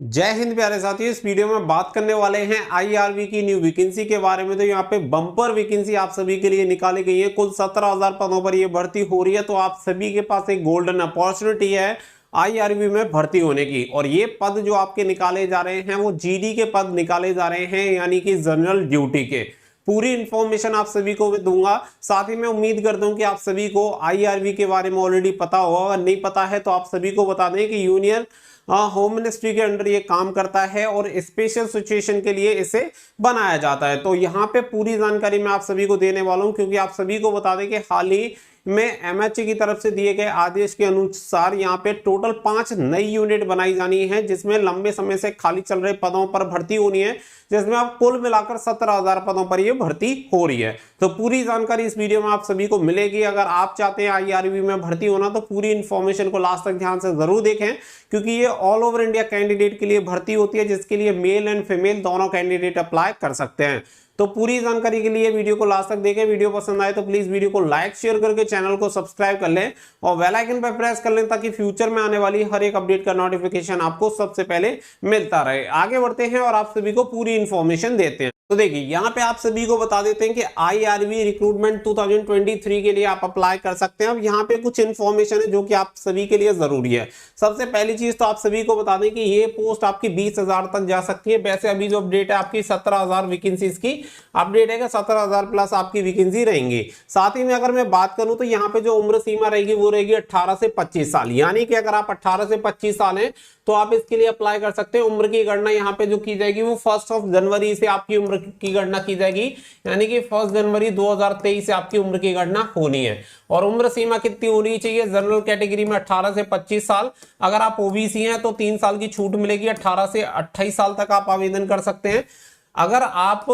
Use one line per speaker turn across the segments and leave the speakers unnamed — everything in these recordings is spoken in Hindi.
जय हिंद प्यारे साथियों। इस वीडियो में बात करने वाले हैं आईआरबी की न्यू वैकेंसी के बारे में। तो यहाँ पे बम्पर वैकेंसी आप सभी के लिए निकाली गई है। कुल 17,000 पदों पर ये भर्ती हो रही है। तो आप सभी के पास एक गोल्डन अपॉर्चुनिटी है आईआरबी में भर्ती होने की। और ये पद जो आपके निकाले जा रहे हैं वो जीडी के पद निकाले जा रहे हैं, यानी कि जनरल ड्यूटी के। पूरी इंफॉर्मेशन आप सभी को दूंगा। साथ ही मैं उम्मीद करता हूं कि आप सभी को आईआरबी के बारे में ऑलरेडी पता होगा। अगर नहीं पता है तो आप सभी को बता दें कि यूनियन होम मिनिस्ट्री के अंडर ये काम करता है और स्पेशल सिचुएशन के लिए इसे बनाया जाता है। तो यहाँ पे पूरी जानकारी मैं आप सभी को देने वाला हूँ, क्योंकि आप सभी को बता दें कि हाल ही में एमएचए की तरफ से दिए गए आदेश के अनुसार यहाँ पे टोटल 5 नई यूनिट बनाई जानी है, जिसमें लंबे समय से खाली चल रहे पदों पर भर्ती होनी है, जिसमें अब कुल मिलाकर 17,000 पदों पर यह भर्ती हो रही है। तो पूरी जानकारी इस वीडियो में आप सभी को मिलेगी। अगर आप चाहते हैं आईआरबी में भर्ती होना तो पूरी इंफॉर्मेशन को लास्ट तक ध्यान से जरूर देखें, क्योंकि ये ऑल ओवर इंडिया कैंडिडेट के लिए भर्ती होती है, जिसके लिए मेल एंड फीमेल दोनों कैंडिडेट अप्लाई कर सकते हैं। तो पूरी जानकारी के लिए वीडियो को लास्ट तक देखें। वीडियो पसंद आए तो प्लीज वीडियो को लाइक शेयर करके चैनल को सब्सक्राइब कर लें और बेल आइकन पर प्रेस कर लें, ताकि फ्यूचर में आने वाली हर एक अपडेट का नोटिफिकेशन आपको सबसे पहले मिलता रहे। आगे बढ़ते हैं और आप सभी को पूरी इंफॉर्मेशन देते हैं। तो देखिए यहाँ पे आप सभी को बता देते हैं कि आईआरबी रिक्रूटमेंट 2023 के लिए आप अप्लाई कर सकते हैं। अब यहाँ पे कुछ इंफॉर्मेशन है जो कि आप सभी के लिए जरूरी है। सबसे पहली चीज तो आप सभी को बता दें कि ये पोस्ट आपकी 20,000 तक जा सकती है। वैसे अभी जो अपडेट है आपकी 17,000 वैकेंसीज की अपडेट है कि 17,000 प्लस आपकी वैकेंसी रहेंगी। साथ ही में अगर मैं बात करूं तो यहाँ पे जो उम्र सीमा रहेगी वो रहेगी 18 से 25 साल, यानी कि अगर आप 18 से 25 साल हैं तो आप इसके लिए अप्लाई कर सकते हैं। उम्र की गणना यहाँ पे जो की जाएगी वो 1 जनवरी से आपकी उम्र की गणना की जाएगी, यानी कि 1 जनवरी 2023 से आपकी उम्र की गणना होनी है। और उम्र सीमा कितनी होनी चाहिए? जनरल कैटेगरी में 18 से 25 साल। अगर आप ओबीसी हैं तो 3 साल की छूट मिलेगी, 18 से 28 साल तक आप आवेदन कर सकते हैं। अगर आप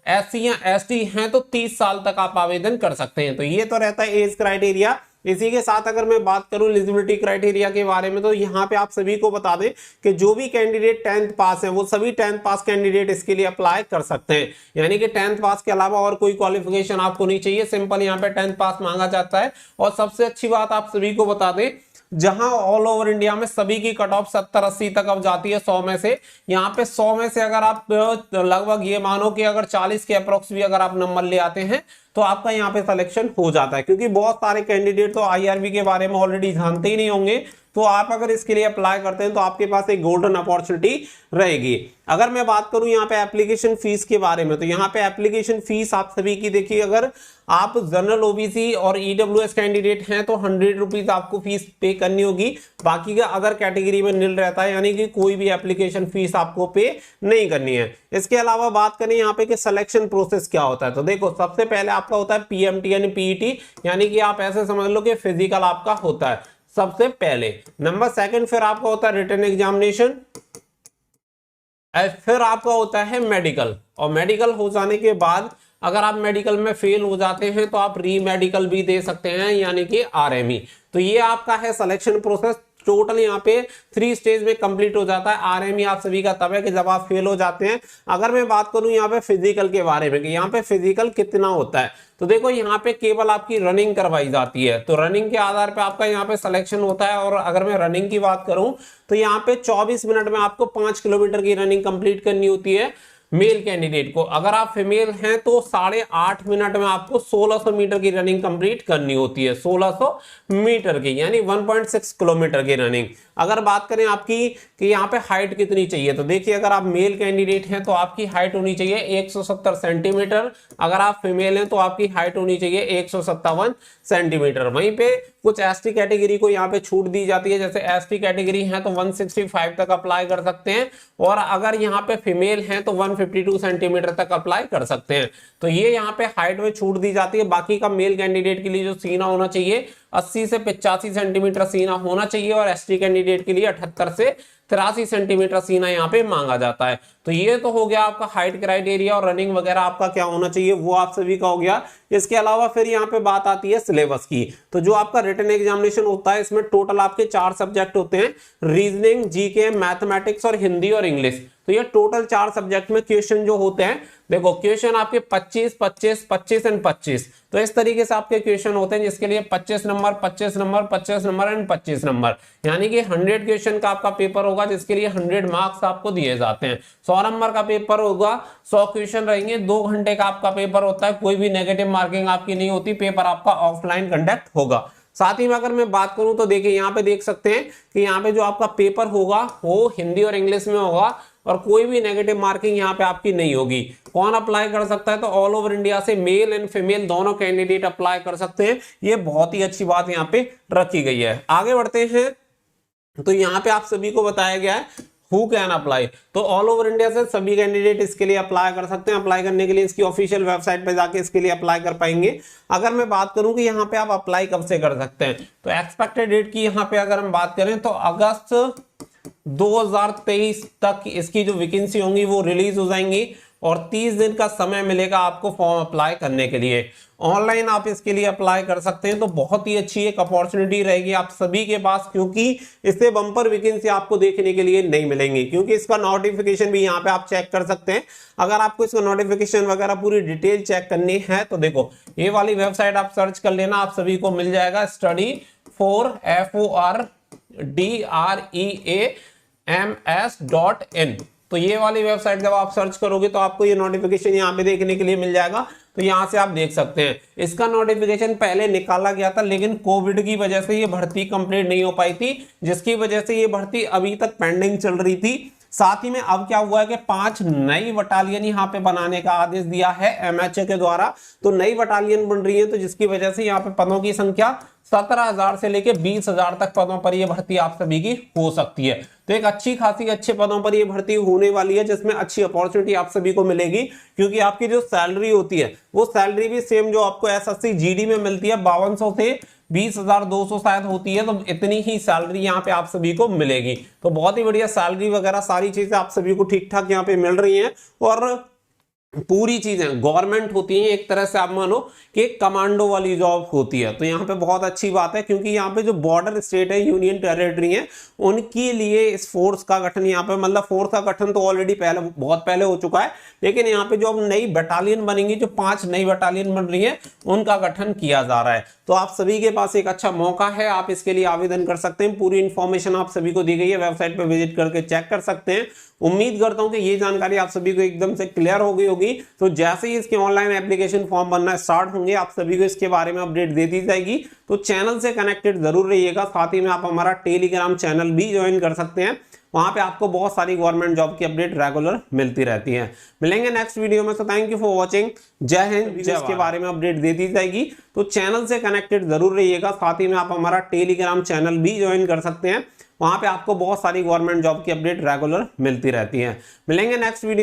एससी या एसटी हैं तो 30 साल तक आप आवेदन कर सकते हैं। तो ये तो रहता है एज क्राइटेरिया। इसी के साथ अगर मैं बात करूं एलिजिबिलिटी क्राइटेरिया के बारे में, तो यहाँ पे आप सभी को बता दें कि जो भी कैंडिडेट 10th पास हैं वो सभी 10th पास कैंडिडेट इसके लिए अप्लाई कर सकते हैं। यानी कि 10th पास के अलावा और कोई क्वालिफिकेशन आपको नहीं चाहिए, सिंपल यहाँ पे 10th पास मांगा जाता है। और सबसे अच्छी बात आप सभी को बता दें, जहां ऑल ओवर इंडिया में सभी की कट ऑफ 70-80 तक अब जाती है 100 में से। यहाँ पे 100 में से अगर आप लगभग ये मानो कि अगर 40 के अप्रोक्स भी अगर आप नंबर ले आते हैं तो आपका यहाँ पे सिलेक्शन हो जाता है। क्योंकि बहुत सारे कैंडिडेट तो आईआरबी के बारे में ऑलरेडी जानते ही नहीं होंगे, तो आप अगर इसके लिए अप्लाई करते हैं तो आपके पास एक गोल्डन अपॉर्चुनिटी रहेगी। अगर मैं बात करूं यहाँ पे एप्लीकेशन फीस के बारे में, तो यहाँ पे एप्लीकेशन फीस आप सभी की देखिए, अगर आप जनरल ओबीसी और ईडब्ल्यूएस कैंडिडेट हैं तो 100 रुपीज आपको फीस पे करनी होगी। बाकी का अदर कैटेगरी में निल रहता है, यानी कि कोई भी एप्लीकेशन फीस आपको पे नहीं करनी है। इसके अलावा बात करें यहाँ पे कि सिलेक्शन प्रोसेस क्या होता है, तो देखो सबसे पहले आपका होता है पीएमटी यानी पीईटी, यानी कि आप ऐसे समझ लो कि फिजिकल आपका होता है सबसे पहले। नंबर सेकंड फिर आपका होता है रिटन एग्जामिनेशन, फिर आपका होता है मेडिकल। और मेडिकल हो जाने के बाद अगर आप मेडिकल में फेल हो जाते हैं तो आप री मेडिकल भी दे सकते हैं, यानी कि आरएमई। तो ये आपका है सिलेक्शन प्रोसेस। टोटल यहाँ पे 3 स्टेज में कंप्लीट हो जाता है। आरएमई आप सभी का तब है कि जब आप फेल हो जाते हैं। अगर मैं बात करूं यहाँ पे फिजिकल के बारे में कि यहाँ पे फिजिकल कितना होता है, तो देखो यहाँ पे केवल आपकी रनिंग करवाई जाती है। तो रनिंग के आधार पे आपका यहाँ पे सिलेक्शन होता है। और अगर मैं रनिंग की बात करूं तो यहाँ पे 24 मिनट में आपको 5 किलोमीटर की रनिंग कंप्लीट करनी होती है मेल कैंडिडेट को। अगर आप फीमेल हैं तो 8.5 मिनट में आपको 1600 मीटर की रनिंग कंप्लीट करनी होती है, 1600 मीटर की, यानी 1.6 किलोमीटर की रनिंग। अगर बात करें आपकी कि यहाँ पे हाइट कितनी चाहिए, तो देखिए अगर आप मेल कैंडिडेट हैं तो आपकी हाइट होनी चाहिए 170 सेंटीमीटर। अगर आप फीमेल हैं तो आपकी हाइट होनी चाहिए 157 सेंटीमीटर। वहीं पे कुछ एसटी कैटेगरी को यहाँ पे छूट दी जाती है, जैसे एसटी कैटेगरी है तो 165 तक अप्लाई कर सकते हैं, और अगर यहाँ पे फीमेल हैं तो 152 सेंटीमीटर तक अप्लाई कर सकते हैं। तो ये यहाँ पे हाइट में छूट दी जाती है। बाकी का मेल कैंडिडेट के लिए जो सीना होना चाहिए 80 से 85 सेंटीमीटर सीना होना चाहिए, और एसटी कैंडिडेट के लिए 78 से 83 सेंटीमीटर सीना यहाँ पे मांगा जाता है। तो ये तो हो गया आपका हाइट क्राइटेरिया, और रनिंग वगैरह आपका क्या होना चाहिए वो आप सभी का हो गया। इसके अलावा फिर यहाँ पे बात आती है सिलेबस की। तो जो आपका रिटन एग्जामिनेशन होता है इसमें टोटल आपके 4 सब्जेक्ट होते हैं, रीजनिंग, जीके, मैथमेटिक्स और हिंदी और इंग्लिश। तो ये टोटल 4 सब्जेक्ट में क्वेश्चन जो होते हैं, देखो क्वेश्चन आपके 25, 25, 25 एंड 25। तो इस तरीके से आपके क्वेश्चन होते हैं, जिसके लिए 25 number, 25 number, 25 number and 25 number, यानी कि 100 क्वेश्चन का आपका पेपर होगा जिसके लिए 100 मार्क्स आपको दिए जाते हैं। 100 नंबर का पेपर होगा, 100 क्वेश्चन रहेंगे, 2 घंटे का आपका पेपर होता है, कोई भी नेगेटिव मार्किंग आपकी नहीं होती, पेपर आपका ऑफलाइन कंडक्ट होगा। साथ ही में अगर मैं बात करूं तो देखिए यहाँ पे देख सकते हैं कि यहाँ पे जो आपका पेपर होगा वो हिंदी और इंग्लिश में होगा और कोई भी नेगेटिव मार्किंग यहाँ पे आपकी नहीं होगी। कौन अप्लाई कर सकता है? तो ऑल ओवर इंडिया से मेल एंड फीमेल दोनों कैंडिडेट अप्लाई कर सकते हैं। ये बहुत ही अच्छी बात यहाँ पे रखी गई है। आगे बढ़ते हैं तो यहाँ पे आप सभी को बताया गया है हु कैन अप्लाई, तो ऑल ओवर इंडिया से सभी कैंडिडेट इसके लिए अप्लाई कर सकते हैं। अप्लाई करने के लिए इसकी ऑफिशियल वेबसाइट पे जाके इसके लिए अप्लाई कर पाएंगे। अगर मैं बात करूं कि यहाँ पे आप अप्लाई कब से कर सकते हैं, तो एक्सपेक्टेड डेट की यहाँ पे अगर हम बात करें तो अगस्त 2023 तक इसकी जो वैकेंसी होंगी वो रिलीज हो जाएंगी और 30 दिन का समय मिलेगा आपको फॉर्म अप्लाई करने के लिए। ऑनलाइन आप इसके लिए अप्लाई कर सकते हैं, तो बहुत ही अच्छी एक अपॉर्चुनिटी रहेगी आप सभी के पास, क्योंकि इससे बम्पर वैकेंसी आपको देखने के लिए नहीं मिलेंगी। क्योंकि इसका नोटिफिकेशन भी यहाँ पे आप चेक कर सकते हैं। अगर आपको इसका नोटिफिकेशन वगैरह पूरी डिटेल चेक करनी है तो देखो ये वाली वेबसाइट आप सर्च कर लेना, आप सभी को मिल जाएगा study4FORDREAMS.in। तो ये वाली वेबसाइट जब आप सर्च करोगे तो आपको ये नोटिफिकेशन यहाँ पे देखने के लिए मिल जाएगा। तो यहाँ से आप देख सकते हैं इसका नोटिफिकेशन पहले निकाला गया था, लेकिन कोविड की वजह से ये भर्ती कंप्लीट नहीं हो पाई थी, जिसकी वजह से ये भर्ती अभी तक पेंडिंग चल रही थी। साथ ही में अब क्या हुआ है कि 5 नई बटालियन यहाँ पे बनाने का आदेश दिया है MHA के द्वारा। तो नई बटालियन बन रही है, तो जिसकी वजह से यहाँ पे पदों की संख्या 17,000 से लेके 20,000 तक पदों पर यह भर्ती आप सभी की हो सकती है। तो एक अच्छी खासी अच्छे पदों पर यह भर्ती होने वाली है, जिसमें अच्छी अपॉर्चुनिटी आप सभी को मिलेगी। क्योंकि आपकी जो सैलरी होती है वो सैलरी भी सेम जो आपको SSC GD में मिलती है 5200 से 20,200 शायद होती है, तो इतनी ही सैलरी यहाँ पे आप सभी को मिलेगी। तो बहुत ही बढ़िया सैलरी वगैरह सारी चीजें आप सभी को ठीक ठाक यहाँ पे मिल रही हैं और पूरी चीजें गवर्नमेंट होती है। एक तरह से आप मानो कि कमांडो वाली जॉब होती है। तो यहाँ पे बहुत अच्छी बात है, क्योंकि यहाँ पे जो बॉर्डर स्टेट है, यूनियन टेरिटरी है, उनके लिए इस फोर्स का गठन यहाँ पे मतलब फोर्स का गठन तो ऑलरेडी पहले बहुत पहले हो चुका है, लेकिन यहाँ पे जो अब नई बटालियन बनेंगी, जो 5 नई बटालियन बन रही है, उनका गठन किया जा रहा है। तो आप सभी के पास एक अच्छा मौका है, आप इसके लिए आवेदन कर सकते हैं। पूरी इंफॉर्मेशन आप सभी को दी गई है, वेबसाइट पर विजिट करके चेक कर सकते हैं। उम्मीद करता हूं कि ये जानकारी आप सभी को एकदम से क्लियर हो गई होगी। तो जैसे ही इसके ऑनलाइन एप्लीकेशन फॉर्म बनना स्टार्ट होंगे, आप सभी को इसके बारे में अपडेट दे दी जाएगी। तो चैनल से कनेक्टेड जरूर रहिएगा। साथ ही में आप हमारा टेलीग्राम चैनल भी ज्वाइन कर सकते हैं, वहां पे आपको बहुत सारी गवर्नमेंट जॉब की अपडेट रेगुलर मिलती रहती है। मिलेंगे नेक्स्ट वीडियो में। तो थैंक यू फॉर वॉचिंग। जय हिंद। इसके बारे में अपडेट दे दी जाएगी, तो चैनल से कनेक्टेड जरूर रहिएगा। साथ ही में आप हमारा टेलीग्राम चैनल भी ज्वाइन कर सकते हैं, वहां पे आपको बहुत सारी गवर्नमेंट जॉब की अपडेट रेगुलर मिलती रहती है। मिलेंगे नेक्स्ट वीडियो।